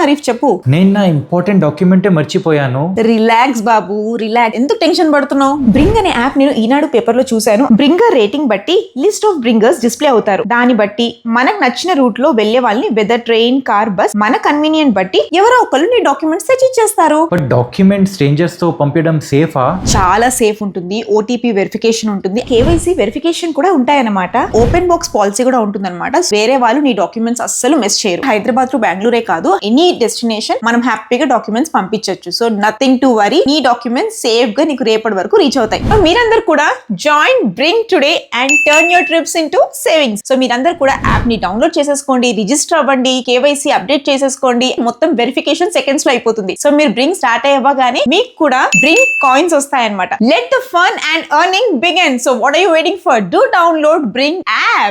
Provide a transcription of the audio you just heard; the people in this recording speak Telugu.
ఆరిఫ్ చెప్పు. నేను నా ఇంపార్టెంట్ డాక్యుమెంటే మర్చిపోయాను. రిలాక్స్ బాబు, రిలాక్స్. ఎందుకు టెన్షన్ పడుతున్నావు? బ్రింగ్ అనే యాప్ నేను ఈనాడు పేపర్ లో చూశాను. బ్రింగర్ రేటింగ్ బట్టి లిస్ట్ ఆఫ్ బ్రింగర్స్ డిస్ప్లే అవుతారు. దాన్ని బట్టి మనకు నచ్చిన రూట్ లో వెళ్లే వాళ్ళని వెదర్ ట్రైన్, కార్, బస్ మన కన్వీనియంట్ బట్టి ఎవరో ఒకళ్ళు నీ డాక్యుమెంట్స్ తెచ్చిచ్చేస్తారు. బట్ డాక్యుమెంట్ స్ట్రేంజర్స్ తో పంపించడం సేఫా? చాలా సేఫ్ ఉంటుంది. ఓటీపీ వెరిఫికేషన్ ఉంటుంది, కేవైసీ వెరిఫికేషన్ కూడా ఉంటాయన్నమాట. ఓపెన్ బాక్స్ పాలసీ కూడా ఉంటుందన్నమాట. వేరే వాళ్ళు నీ డాక్యుమెంట్స్ అస్సలు మిస్ చేయరు. హైదరాబాద్ టు బెంగళూరే కాదు, ఎనీ డెస్టినేషన్ మనం హ్యాపీగా డాక్యుమెంట్స్ పంపించవచ్చు. So nothing to worry. నీ డాక్యుమెంట్స్ సేఫ్ గా నీకు రేపటి వరకు రీచ్ అవుతాయి. మీరందరూ కూడా join bring today and turn your trips into savings. So మీరందరూ కూడా యాప్ ని డౌన్లోడ్ చేసేసుకోండి, రిజిస్టర్ అవ్వండి, కేవైసీ అప్డేట్ చేసేసుకోండి. మొత్తం వెరిఫికేషన్ సెకండ్స్ లో అయిపోతుంది. సో మీరు బ్రింగ్ స్టార్ట్ అయ్యగానే మీకు కూడా బ్రింగ్ కాయిన్స్ వస్తాయన్నమాట. Let the fun and earning begin. So what are you waiting for? Do download Bring app.